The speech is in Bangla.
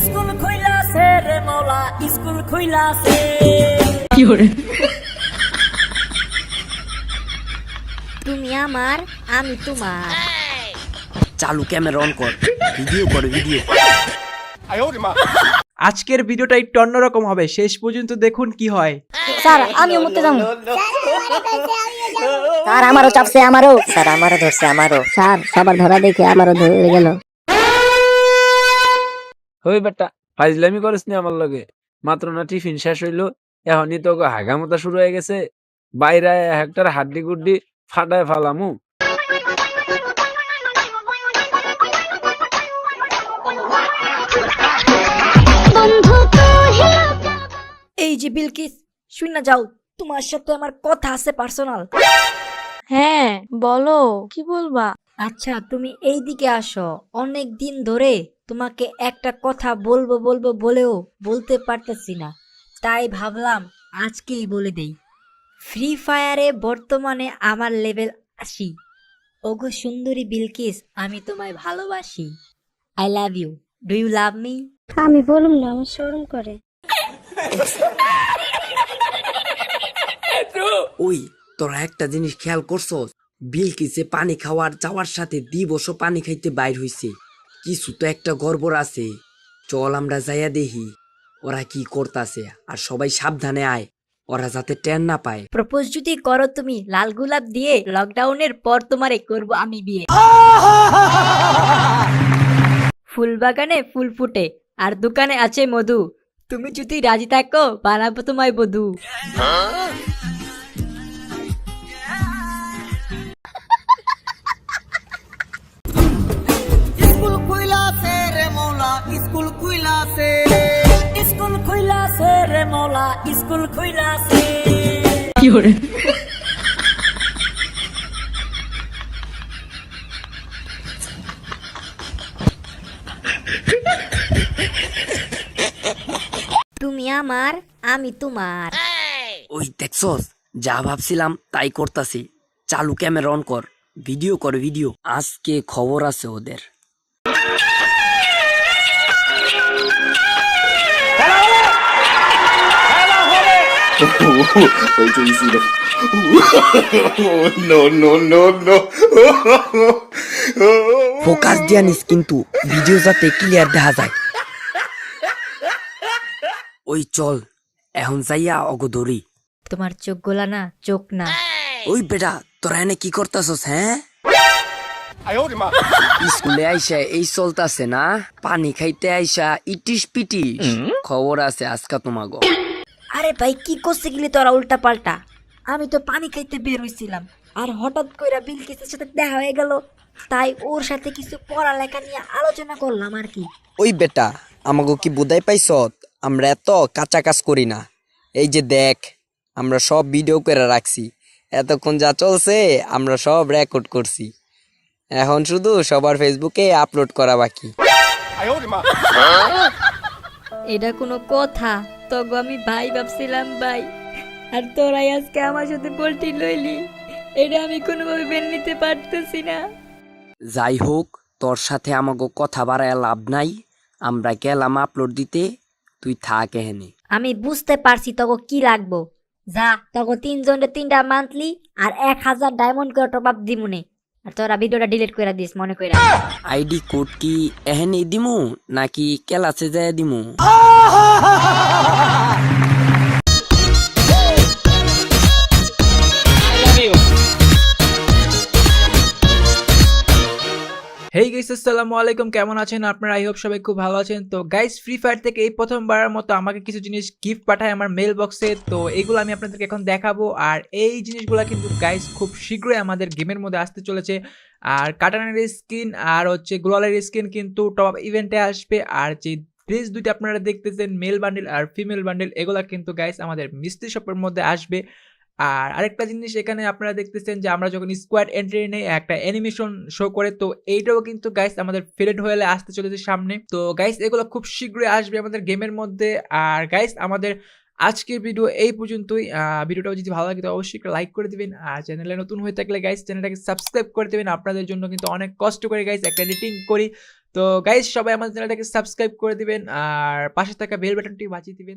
স্কুল খুইলাছে রে মৌলা স্কুল খুইলাছে। তুমি আমার আমি তোমার। চালু ক্যামেরা অন কর, ভিডিও কর ভিডিও। আজকের ভিডিওটা একটু অন্যরকম হবে, শেষ পর্যন্ত দেখুন কি হয়। স্যার আমিও মরতে যাবো। স্যার আমারও চাপছে, আমারও। স্যার আমারও ধরছে, আমারও। স্যার সবার ধরা দেখে আমারও ধরে গেল। হই বেটা ফাইজলামি করিস নি আমার লগে, মাত্র না টিফিন শেষ হইলো, এখনই তো হাগামতা শুরু হয়ে গেছে। বাইরে হেক্টর হাড্ডি গুড্ডি ফাটায় ফালামু। এই যে বিলকিস, শুই না যাও, তোমার সাথে আমার কথা আছে পার্সোনাল। হ্যাঁ বলো, কি বলবা? আচ্ছা তুমি এই দিকে আসো, অনেক দিন ধরে তোমাকে একটা কথা বলবো বলবো বলেও বলতে পারতেছি না, তাই ভাবলাম আজকেই বলে দেই। ফ্রি ফায়ারে বর্তমানে আমার লেভেল 80। ওগো সুন্দরী বিলকিস, আমি তোমায় ভালোবাসি। I love you. Do you love me? আমি বলুম না, আমার শরম করে। ওই তোরা একটা জিনিস খেয়াল করছস, বিলকিসে পানি খাওয়ার যাওয়ার সাথে দিবসও পানি খাইতে বাইর হইছে। কিছু তো একটা গড়বড় আছে, চল আমরা যাইয়া দেখি ওরা কি করতাছে। আর সবাই সাবধানে আয়, ওরা যাতে টেন না পায়। প্রপোজ যদি করো তুমি লাল গোলাপ দিয়ে, লকডাউনের পর তোমারে করব আমি বিয়ে। ফুল বাগানে ফুল ফুটে আর দোকানে আছে মধু, তুমি যদি রাজি থাকো বানাবো তোমায় বধূ। স্কুল খুইলাছে রে মৌলা স্কুল খুইলাছে, স্কুল খুইলাছে রে মৌলা স্কুল খুইলাছে। তুমি আমার আমি তোমার। ওই দেখছস, যা ভাবছিলাম তাই করতাছি। চালু ক্যামেরা অন কর, ভিডিও কর ভিডিও। আজকে খবর আছে ওদের। Wait till you see the. No, no, no, no. Focus দিয়া নিস কিন্তু, ভিডিও যাতে ক্লিয়ার দেখা যায়। ওই চল এখন যাইয়া অগদরি। তোমার চোখ গোলা না চোখ না। ওই বেটা তোরা এনে কি করতাছস? হ্যাঁ, স্কুলে আইসা এই চলতাছে না, পানি খাইতে আইসা ইটিস পিটিস। খবর আছে আজকা তোমাগো। আরে ভাই কি করছে গেলি তোরা উল্টা পাল্টা? আমি তো পানি খাইতে বের হইছিলাম, আর হঠাৎ কইরা বিলকিসের সাথে দেখা হয়ে গেল, তাই ওর সাথে কিছু পড়ালেখা নিয়ে আলোচনা করলাম আর কি। ওই বেটা আমাগো কি বুঝাই পাইছত? আমরা এত কাঁচা কাজ করি না। এই যে দেখ, আমরা সব ভিডিও করে রাখছি, এতক্ষণ যা চলছে আমরা সব রেকর্ড করছি। এখন শুধু সবার ফেসবুকে আপলোড করা বাকি। এটা কোনো কথা? তগো আমি ভাই ভাবছিলাম ভাই, আর তোরাই আজকে আমার সাথে পোল্ট্রি লইলি, এটা আমি কোনোভাবে মেনে নিতে পারতেছি না। যাই হোক, তোর সাথে আমাগো কথা বাড়ায় লাভ নাই, আমরা গেলাম আপলোড দিতে, তুই থাক এখানে। আমি বুঝতে পারছি তগো কি লাগবো। যা তগো 3 জনের 3টা মান্থলি আর 1000 ডায়মন্ড করে টপ আপ দিমুনে, আর তোরা ভিডিওটা ডিলিট করে দিস মনে কইরা। আইডি কোড কি এখানে দিমু নাকি ক্লাসে যায় দিমু? হেই গাইস, আসসালামু আলাইকুম, কেমন আছেন আপনারা? আই হোপ সবাই খুব ভালো আছেন। তো গাইস, ফ্রি ফায়ার থেকে এই প্রথমবারের মতো আমাকে কিছু জিনিস গিফট পাঠায় আমার মেল বক্সে, তো এইগুলো আমি আপনাদেরকে এখন দেখাবো। আর এই জিনিসগুলো কিন্তু গাইস খুব শীঘ্রই আমাদের গেমের মধ্যে আসতে চলেছে। আর কাটানের স্কিন আর হচ্ছে গ্লোয়ালের স্কিন কিন্তু টপ ইভেন্টে আসবে। আর যে ড্রেস দুইটা আপনারা দেখতেছেন, মেল বান্ডেল আর ফিমেল বান্ডেল, এগুলা কিন্তু গাইস আমাদের মিস্ট্রি শপের মধ্যে আসবে। আর আরেকটা জিনিস এখানে আপনারা দেখতেছেন যে আমরা যখন স্কোয়াড এন্ট্রি নেই একটা অ্যানিমেশন শো করে, তো এইটাও কিন্তু গাইস আমাদের ফেলেড হয়ে আসতে চলেছে সামনে। তো গাইস এগুলো খুব শীঘ্রই আসবে আমাদের গেমের মধ্যে। আর গাইস আমাদের আজকের ভিডিও এই পর্যন্তই। ভিডিওটা যদি ভালো লাগে তো অবশ্যই একটা লাইক করে দিবেন, আর চ্যানেলে নতুন হয়ে থাকলে গাইস চ্যানেলটাকে সাবস্ক্রাইব করে দিবেন। আপনাদের জন্য কিন্তু অনেক কষ্ট করে গাইস একটা এডিটিং করি। তো গাইস সবাই আমাদের চ্যানেলটাকে সাবস্ক্রাইব করে দিবেন আর পাশে থাকা বেল বাটনটি বাজিয়ে দিবেন।